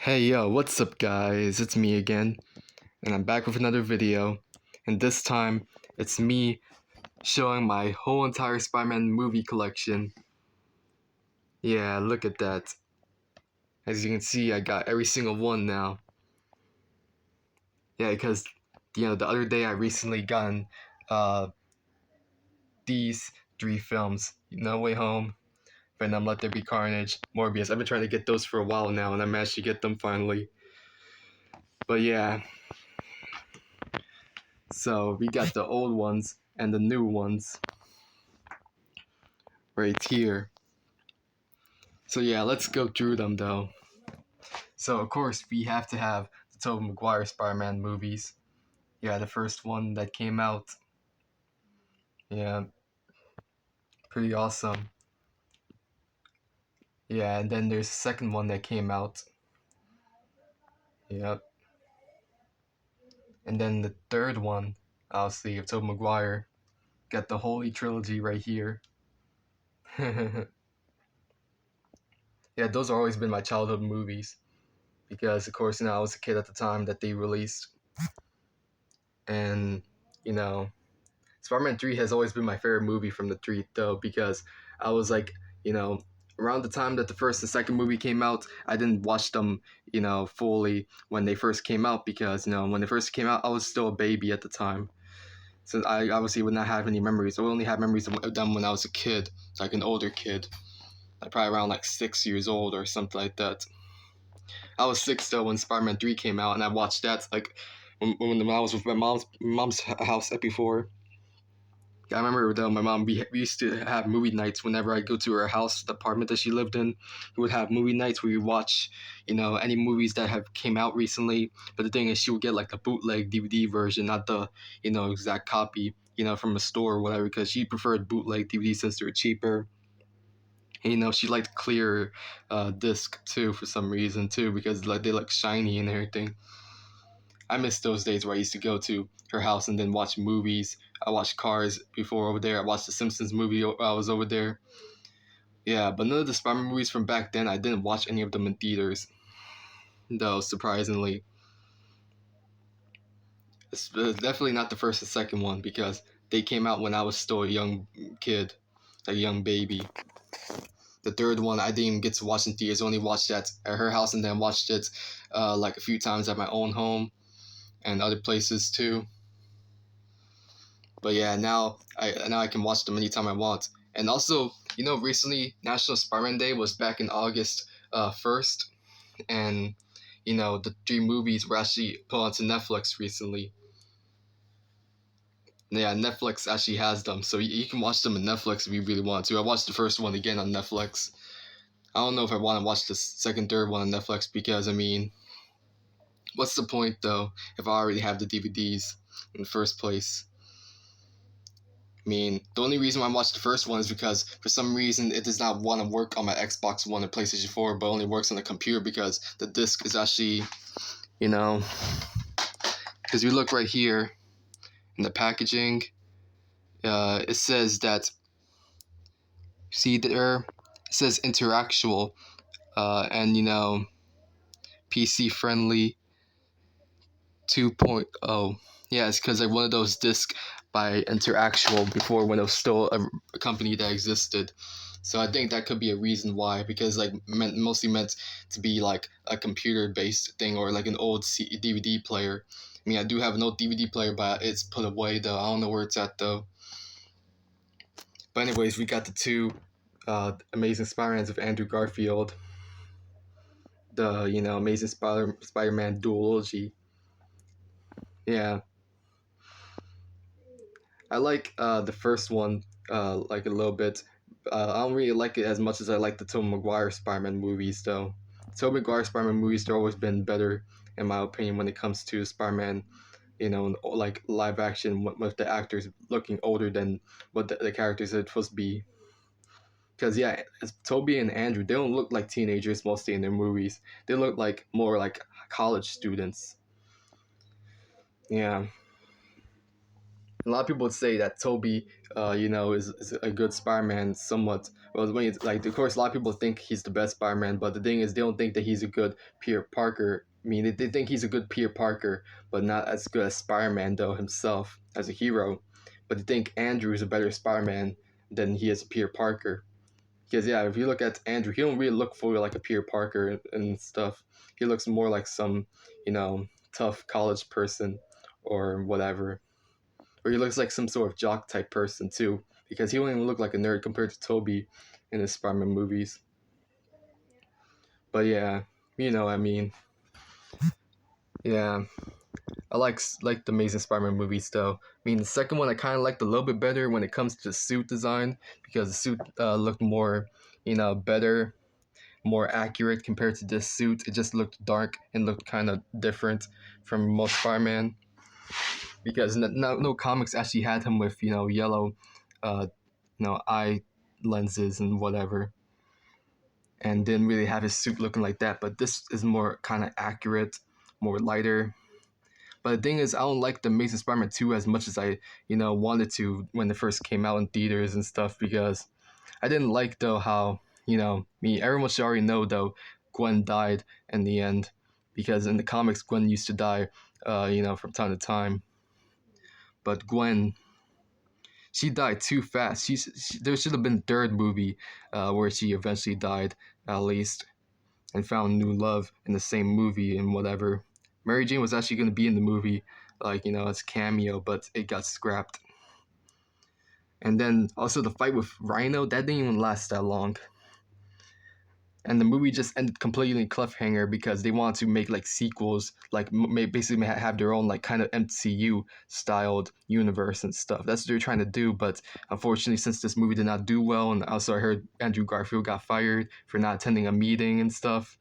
Hey yo, what's up guys? It's me again, and I'm back with another video, and this time it's me showing my whole entire Spider-Man movie collection. Yeah, look at that. As you can see, I got every single one now. Yeah, because, the other day I recently gotten uh, these three films. No Way Home, Venom, Let There Be Carnage, Morbius. I've been trying to get those for a while now, and I managed to get them finally. But yeah, so we got the old ones and the new ones right here. So yeah, let's go through them though. So of course we have to have the Tobey Maguire Spider-Man movies. Yeah, the first one that came out. Yeah, pretty awesome. Yeah, and then there's the second one that came out. Yep. And then the third one, obviously, of Tobey Maguire. Got the Holy Trilogy right here. Yeah, those have always been my childhood movies. Because of course, I was a kid at the time that they released. And, you know, Spider-Man 3 has always been my favorite movie from the three, though, because I was like, around the time that the first and second movie came out, I didn't watch them, fully when they first came out because, when they first came out, I was still a baby at the time. So I obviously would not have any memories. I only had memories of them when I was a kid, like an older kid, like probably around like 6 years old or something like that. I was six though when Spider-Man 3 came out, and I watched that like when I was with my mom's house before. I remember though my mom we used to have movie nights whenever I go to her house, the apartment that she lived in. We would have movie nights where we watch, any movies that have came out recently. But the thing is, she would get like the bootleg DVD version, not the exact copy, from a store or whatever, because she preferred bootleg DVD since they were cheaper. And, she liked clear disc too for some reason too, because like they look shiny and everything. I miss those days where I used to go to her house and then watch movies. I watched Cars before over there. I watched the Simpsons movie while I was over there. Yeah, but none of the Spider-Man movies from back then, I didn't watch any of them in theaters. Though, surprisingly. It's definitely not the first and second one because they came out when I was still a young kid, a young baby. The third one, I didn't even get to watch in theaters. I only watched that at her house and then watched it like a few times at my own home and other places too. But yeah, now I can watch them anytime I want. And also, recently National Spider-Man Day was back in August 1st, and the three movies were actually put onto Netflix recently. Yeah, Netflix actually has them, so you can watch them on Netflix if you really want to. I watched the first one again on Netflix. I don't know if I want to watch the second, third one on Netflix because what's the point though if I already have the DVDs in the first place? The only reason why I watched the first one is because for some reason it does not want to work on my Xbox One or PlayStation 4, but only works on the computer because the disc is actually, because you look right here in the packaging, it says that, see there, it says interactual, and PC friendly 2.0. Yeah, it's because one of those discs by Interactual before when it was still a company that existed. So I think that could be a reason why, because mostly meant to be like a computer based thing or like an old DVD player. I do have an old DVD player, but it's put away though. I don't know where it's at though. But anyways, we got the two Amazing Spider-Mans of Andrew Garfield. The Amazing Spider-Man duology. Yeah, I like the first one like a little bit. I don't really like it as much as I like the Tobey Maguire Spider-Man movies, though. Tobey Maguire Spider-Man movies have always been better, in my opinion, when it comes to Spider-Man. Like live action with the actors looking older than what the characters are supposed to be. Because yeah, it's Toby and Andrew, they don't look like teenagers mostly in their movies. They look like more like college students. Yeah. A lot of people would say that Toby, is a good Spider-Man somewhat. Well, when it's like, of course, a lot of people think he's the best Spider-Man, but the thing is, they don't think that he's a good Peter Parker. I mean, they think he's a good Peter Parker, but not as good as Spider-Man though himself as a hero. But they think Andrew is a better Spider-Man than he is a Peter Parker. Because yeah, if you look at Andrew, he don't really look fully like a Peter Parker and stuff. He looks more like some, tough college person or whatever. Or he looks like some sort of jock type person too, because he don't even look like a nerd compared to Toby in the Spider-Man movies. But yeah, I mean, yeah, I like the Amazing Spider-Man movies though. I mean, the second one I kind of liked a little bit better when it comes to suit design because the suit looked more, better, more accurate compared to this suit. It just looked dark and looked kind of different from most Spider-Man because no comics actually had him with yellow, uh, eye lenses and whatever, and didn't really have his suit looking like that. But this is more kind of accurate, more lighter. But the thing is, I don't like the Amazing Spider-Man 2 as much as I, wanted to when it first came out in theaters and stuff because I didn't like though how, everyone should already know though, Gwen died in the end because in the comics Gwen used to die, from time to time. But Gwen, she died too fast. There should have been a third movie where she eventually died at least and found new love in the same movie and whatever. Mary Jane was actually going to be in the movie, like, as a cameo, but it got scrapped. And then also the fight with Rhino, that didn't even last that long. And the movie just ended completely cliffhanger because they wanted to make like sequels, like basically have their own like kind of MCU styled universe and stuff. That's what they're trying to do. But unfortunately, since this movie did not do well, and also I heard Andrew Garfield got fired for not attending a meeting and stuff,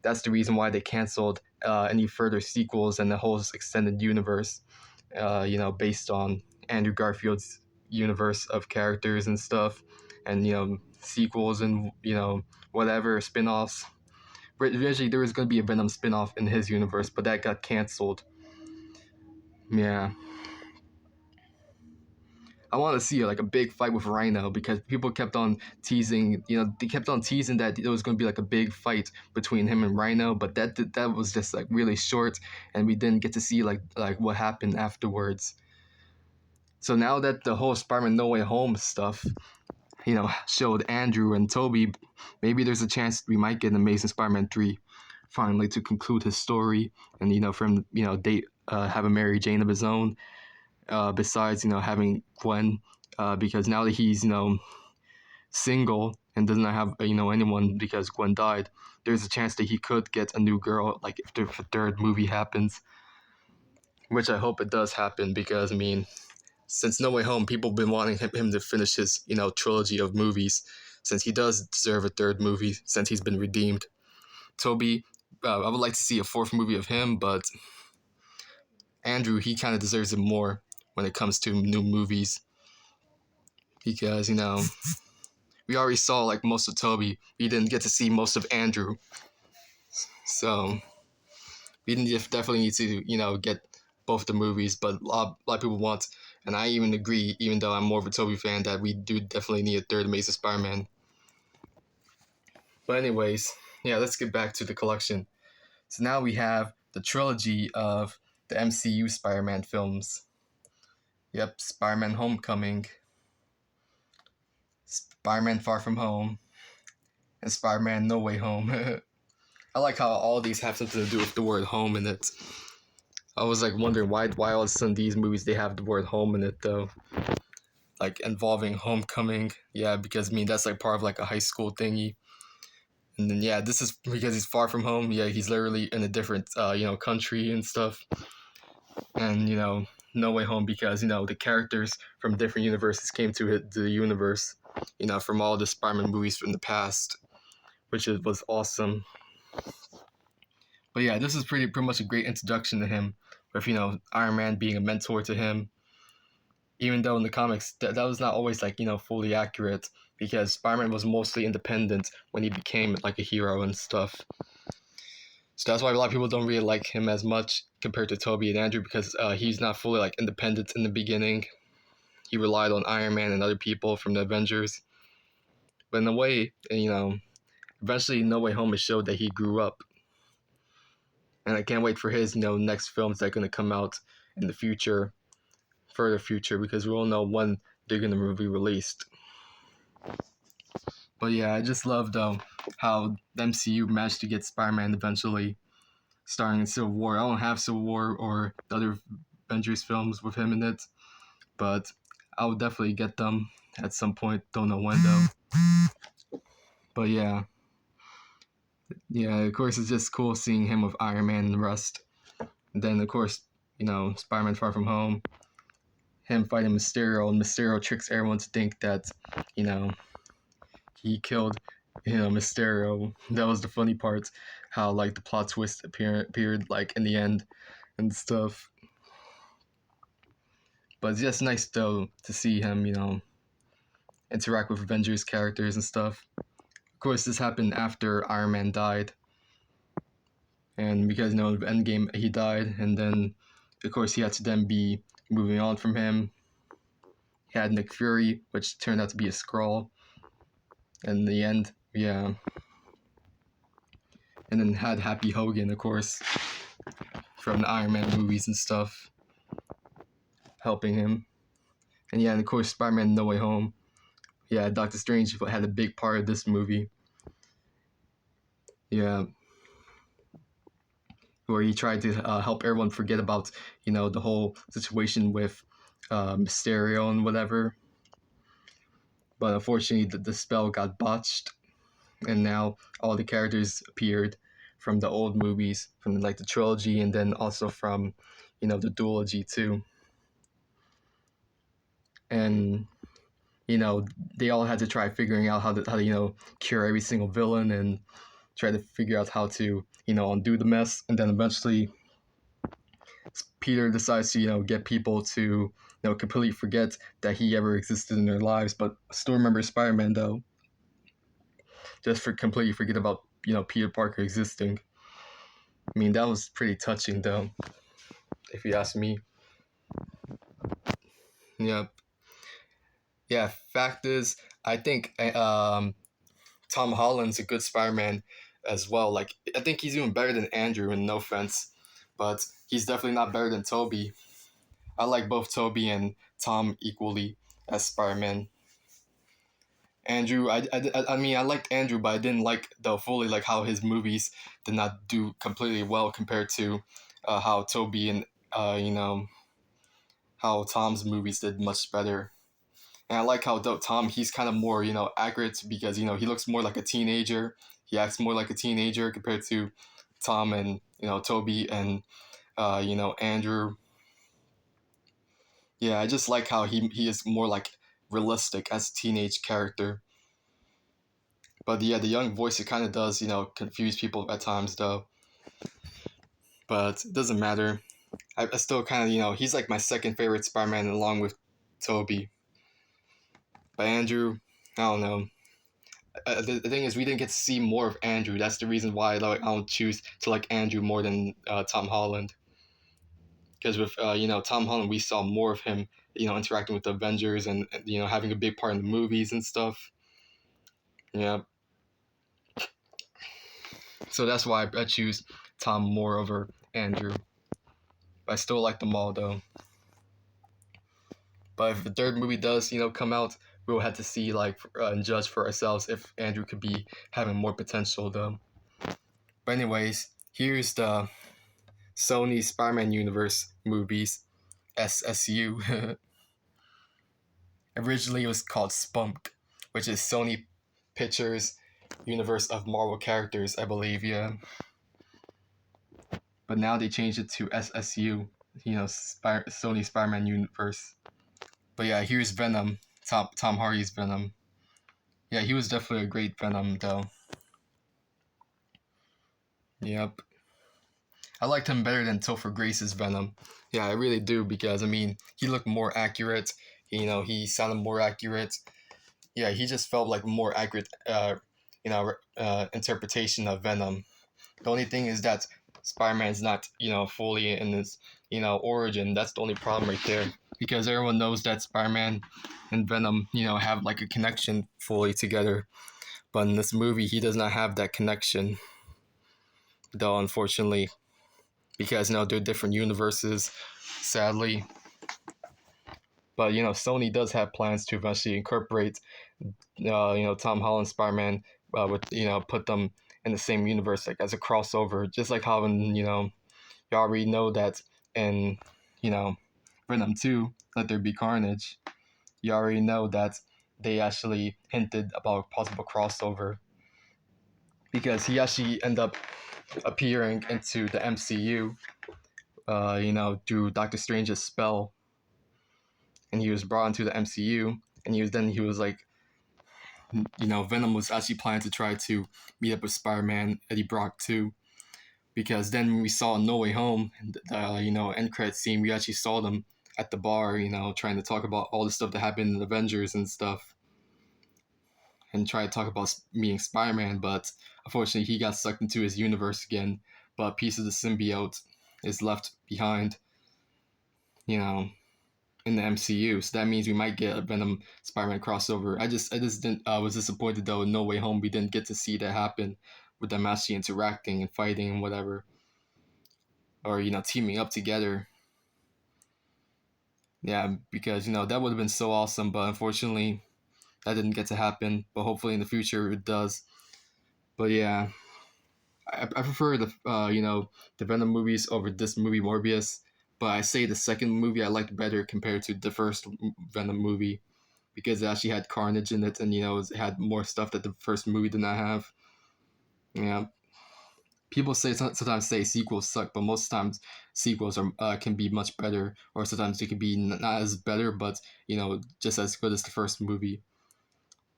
that's the reason why they canceled any further sequels and the whole extended universe, based on Andrew Garfield's universe of characters and stuff, and sequels and whatever spin-offs. Originally there was going to be a Venom spin-off in his universe, but that got canceled. Yeah. I want to see like a big fight with Rhino because people kept on teasing, they kept on teasing that there was going to be like a big fight between him and Rhino, but that was just like really short, and we didn't get to see like what happened afterwards. So now that the whole Spider-Man No Way Home stuff, showed Andrew and Toby, maybe there's a chance we might get an Amazing Spider-Man 3 finally to conclude his story and for him date have a Mary Jane of his own. Besides having Gwen, because now that he's single and does not have anyone because Gwen died, there's a chance that he could get a new girl like if the third movie happens, which I hope it does happen because I mean, since No Way Home, people have been wanting him to finish his trilogy of movies, since he does deserve a third movie since he's been redeemed. Toby, I would like to see a fourth movie of him, but Andrew, he kind of deserves it more when it comes to new movies because we already saw like most of Toby. We didn't get to see most of Andrew, so we definitely need to get both the movies. But a lot of people want, and I even agree, even though I'm more of a Toby fan, that we do definitely need a third Amazing Spider-Man. But anyways, yeah, let's get back to the collection. So now we have the trilogy of the MCU Spider-Man films. Yep, Spider-Man Homecoming, Spider-Man Far From Home, and Spider-Man No Way Home. I like how all these have something to do with the word home in it. I was like wondering why all of a sudden these movies they have the word home in it though. Like involving homecoming. Yeah, because I mean that's like part of like a high school thingy. And then yeah, this is because he's far from home. Yeah, he's literally in a different country and stuff. And No Way Home because the characters from different universes came to the universe, from all the Spider-Man movies from the past, which was awesome. But yeah, this is pretty much a great introduction to him, with Iron Man being a mentor to him. Even though in the comics that was not always like fully accurate because Spider-Man was mostly independent when he became like a hero and stuff. So that's why a lot of people don't really like him as much compared to Toby and Andrew, because he's not fully like independent in the beginning. He relied on Iron Man and other people from the Avengers. But in a way, eventually No Way Home has showed that he grew up. And I can't wait for his, next films that are gonna come out in the future, further future, because we won't know when they're gonna be released. But yeah, I just loved how the MCU managed to get Spider-Man eventually starring in Civil War. I don't have Civil War or the other Avengers films with him in it, but I will definitely get them at some point. Don't know when though. But yeah, of course it's just cool seeing him with Iron Man and the rest. And then of course, Spider-Man Far From Home, him fighting Mysterio, and Mysterio tricks everyone to think that, he killed, Mysterio. That was the funny part, how like the plot twist appeared like in the end and stuff. But it's just nice though to see him, interact with Avengers characters and stuff. Of course, this happened after Iron Man died, and because Endgame he died, and then of course he had to then be moving on from him. He had Nick Fury, which turned out to be a Skrull. In the end, yeah. And then had Happy Hogan, of course, from the Iron Man movies and stuff, helping him. And yeah, and of course, Spider-Man No Way Home. Yeah, Doctor Strange had a big part of this movie. Yeah. Where he tried to help everyone forget about, the whole situation with Mysterio and whatever. But unfortunately, the spell got botched, and now all the characters appeared from the old movies, from like the trilogy, and then also from, the duology too. And they all had to try figuring out how to cure every single villain and try to figure out how to undo the mess. And then eventually, Peter decides to get people to completely forget that he ever existed in their lives, but still remember Spider-Man though. Just completely forget about Peter Parker existing. I mean, that was pretty touching though, if you ask me. Yeah. Fact is, I think Tom Holland's a good Spider-Man as well. Like, I think he's even better than Andrew, and no offense, but he's definitely not better than Toby. I like both Toby and Tom equally as Spider-Man. Andrew, I mean, I liked Andrew, but I didn't like fully like how his movies did not do completely well compared to how Toby and how Tom's movies did much better. And I like how Tom, he's kind of more accurate, because he looks more like a teenager. He acts more like a teenager compared to Tom and Toby and Andrew. Yeah, I just like how he is more like realistic as a teenage character. But yeah, the young voice, it kind of does confuse people at times though. But it doesn't matter. I still kind of he's like my second favorite Spider-Man along with Toby. But Andrew, I don't know. The thing is, we didn't get to see more of Andrew. That's the reason why I don't choose to like Andrew more than Tom Holland. Because with Tom Holland, we saw more of him interacting with the Avengers and having a big part in the movies and stuff. Yeah. So that's why I choose Tom more over Andrew. But I still like them all though. But if the third movie does come out, we'll have to see and judge for ourselves if Andrew could be having more potential though. But anyways, here's the Sony Spider-Man Universe movies, SSU. Originally it was called Spunk, which is Sony Pictures Universe of Marvel Characters, I believe, yeah. But now they changed it to SSU, Sony Spider-Man Universe. But yeah, here's Venom, Tom Hardy's Venom. Yeah, he was definitely a great Venom though. Yep. I liked him better than Topher Grace's Venom. Yeah, I really do, because I mean, he looked more accurate. He sounded more accurate. Yeah, he just felt like more accurate, interpretation of Venom. The only thing is that Spider-Man is not, fully in his, origin. That's the only problem right there. Because everyone knows that Spider-Man and Venom, have like a connection fully together. But in this movie, he does not have that connection, though, unfortunately, because they're different universes, sadly. But Sony does have plans to eventually incorporate, Tom Holland Spider-Man, with put them in the same universe, like as a crossover, just like how you already know that in you know Venom 2, Let There Be Carnage. You already know that they actually hinted about possible crossover because he actually ended up appearing into the MCU, through Doctor Strange's spell, and he was brought into the MCU, and he was like, Venom was actually planning to try to meet up with Spider-Man, Eddie Brock too, because then when we saw No Way Home, end credit scene, we actually saw them at the bar, trying to talk about all the stuff that happened in Avengers and stuff, and try to talk about meeting Spider-Man, but unfortunately he got sucked into his universe again. But a piece of the symbiote is left behind, you know, in the MCU. So that means we might get a Venom Spider-Man crossover. I just didn't. I was disappointed though. In No Way Home, we didn't get to see that happen, with them actually interacting and fighting and whatever, or teaming up together. Yeah, because that would have been so awesome. But unfortunately, that didn't get to happen. But hopefully in the future it does. But yeah, I prefer the Venom movies over this movie Morbius. But I say the second movie I liked better compared to the first Venom movie, because it actually had Carnage in it, and it had more stuff that the first movie did not have. Yeah, people sometimes say sequels suck, but most times sequels are can be much better, or sometimes they can be not as better, but just as good as the first movie.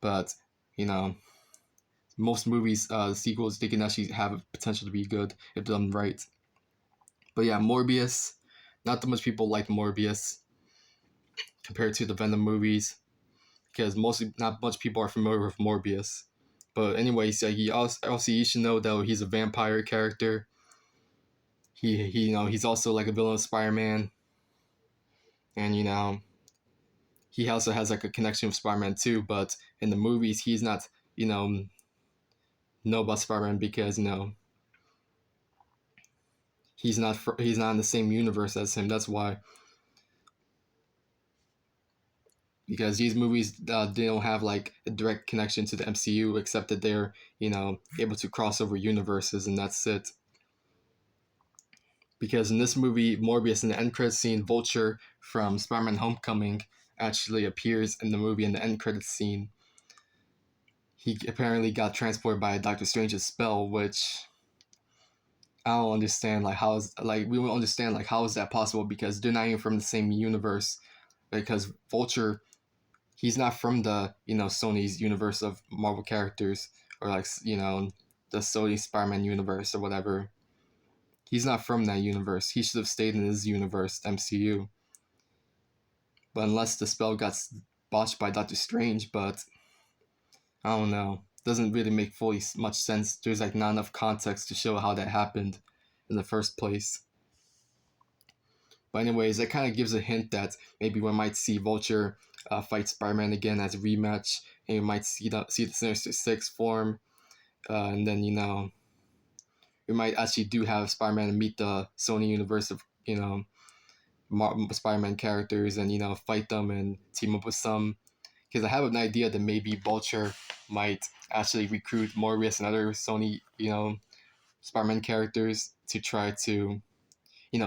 But you know, most movies, sequels, they can actually have potential to be good if done right. But yeah, Morbius. Not that much people like Morbius compared to the Venom movies, because mostly not much people are familiar with Morbius. But anyways, yeah, he also you should know though he's a vampire character. He he's also like a villain of Spider-Man, and he also has like a connection with Spider-Man too. But in the movies, he's not know about Spider-Man because he's not in the same universe as him. That's why, because these movies, they don't have like a direct connection to the MCU, except that they're able to cross over universes, and that's it. Because in this movie, Morbius, in the end credits scene, Vulture from Spider-Man Homecoming actually appears in the movie in the end credits scene. He apparently got transported by Doctor Strange's spell, which I don't understand. Like how is like we will understand like how is that possible, because they're not even from the same universe. Because Vulture, he's not from the Sony's universe of Marvel characters, or like the Sony Spider-Man universe or whatever. He's not from that universe. He should have stayed in his universe, MCU. But unless the spell got botched by Doctor Strange, but I don't know. Doesn't really make fully much sense. There's like not enough context to show how that happened in the first place. But anyways, that kind of gives a hint that maybe we might see Vulture fight Spider-Man again as a rematch, and we might see the Sinister Six form, and then we might actually do have Spider-Man meet the Sony universe of Spider-Man characters, and fight them and team up with some. Because I have an idea that maybe Vulture might actually recruit Morbius and other Sony Spider-Man characters to try to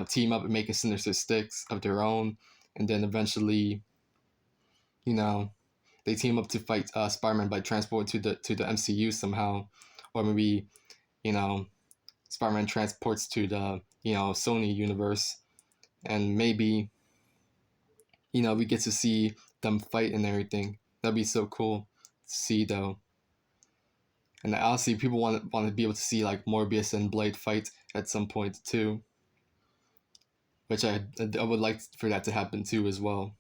team up and make a Sinister Six of their own, and then eventually they team up to fight Spider-Man by transport to the MCU somehow, or maybe Spider-Man transports to the Sony universe, and maybe we get to see them fight and everything. That'd be so cool to see though. And honestly, people want to be able to see like Morbius and Blade fight at some point too, which I would like for that to happen too as well.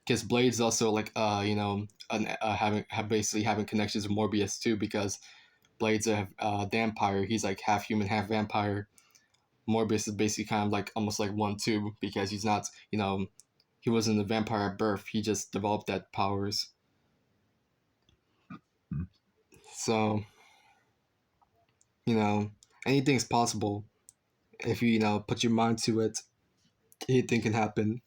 Because Blade's also like having basically having connections with Morbius too, because Blade's a vampire. He's like half human, half vampire. Morbius is basically kind of like almost like 1-2 because he's not, he wasn't a vampire at birth. He just developed that powers. So, you know, anything's possible if you, put your mind to it. Anything can happen.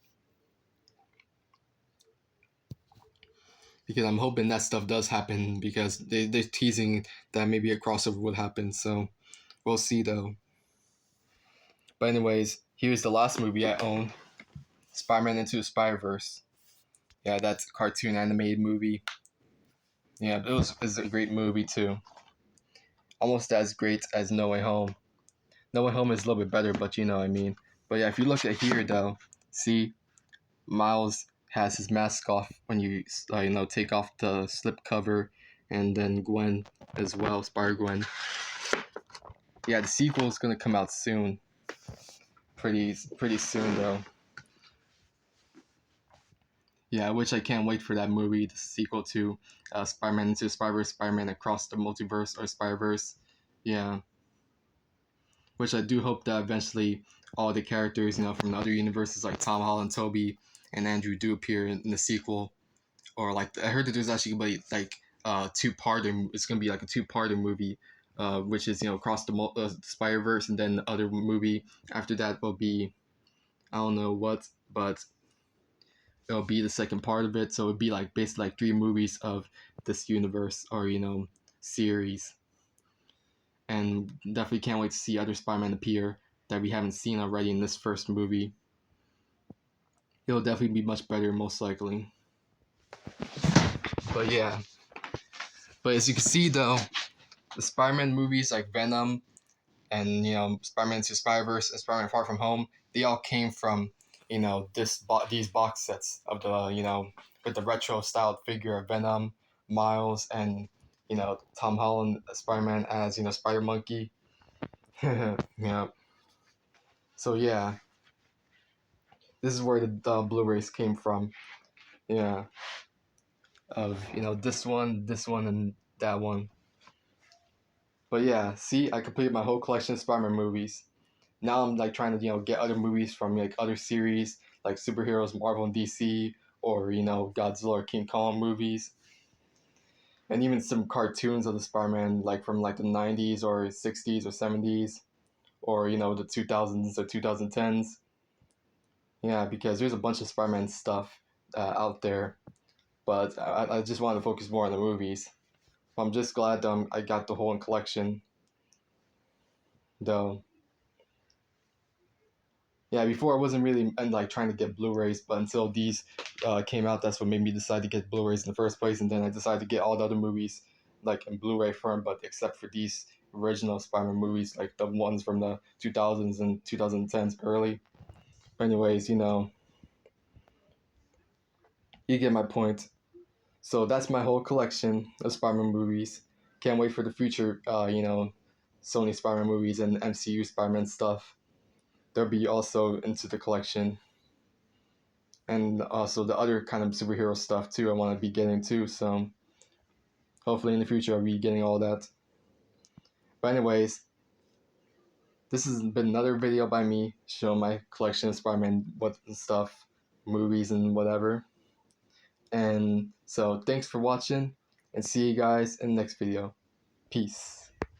Because I'm hoping that stuff does happen because they're teasing that maybe a crossover would happen. So we'll see though. But anyways, here's the last movie I own, Spider-Man Into the Spider-Verse. Yeah, that's a cartoon animated movie. Yeah, it was a great movie too. Almost as great as No Way Home. No Way Home is a little bit better, but you know what I mean. But yeah, if you look at here though, see, Miles has his mask off when you take off the slip cover, and then Gwen as well, Spider Gwen. Yeah, the sequel is gonna come out soon. Pretty soon though. Yeah, which I can't wait for that movie, the sequel to Spider-Man Into the Spider-Verse, Spider-Man Across the Multiverse or Spider-Verse. Yeah, which I do hope that eventually all the characters, from the other universes like Tom Holland, Toby, and Andrew do appear in the sequel. Or like I heard that there's actually gonna be like two-parter. It's gonna be like a two-parter movie, which is across the Spider-Verse, and then the other movie after that will be I don't know what, but it'll be the second part of it. So it'd be like basically like three movies of this universe or series. And definitely can't wait to see other Spider-Man appear that we haven't seen already in this first movie. It'll definitely be much better, most likely. But yeah. But as you can see, though, the Spider-Man movies like Venom and Spider-Man Into Spider-Verse and Spider-Man Far From Home, they all came from these box sets of the with the retro styled figure of Venom, Miles, and Tom Holland Spider-Man as Spider Monkey. Yeah. So yeah, this is where the Blu Rays came from. Yeah, of this one, and that one. But yeah, see, I completed my whole collection of Spider-Man movies. Now I'm like trying to get other movies from like other series like superheroes, Marvel and DC, or Godzilla or King Kong movies, and even some cartoons of the Spider-Man like from like the 90s or 60s or 70s, or the 2000s or 2010s. Yeah, because there's a bunch of Spider-Man stuff out there, but I just wanted to focus more on the movies. I'm just glad I got the whole collection, though. Yeah, before I wasn't really like trying to get Blu-rays, but until these came out, that's what made me decide to get Blu-rays in the first place. And then I decided to get all the other movies like in Blu-ray form, but except for these original Spider-Man movies, like the ones from the 2000s and 2010s early. But anyways, you get my point. So that's my whole collection of Spider-Man movies. Can't wait for the future, Sony Spider-Man movies and MCU Spider-Man stuff. They'll be also into the collection. And also the other kind of superhero stuff too I want to be getting too, so hopefully in the future I'll be getting all that. But anyways, this has been another video by me showing my collection of Spider-Man stuff, movies and whatever. And so thanks for watching, and see you guys in the next video. Peace.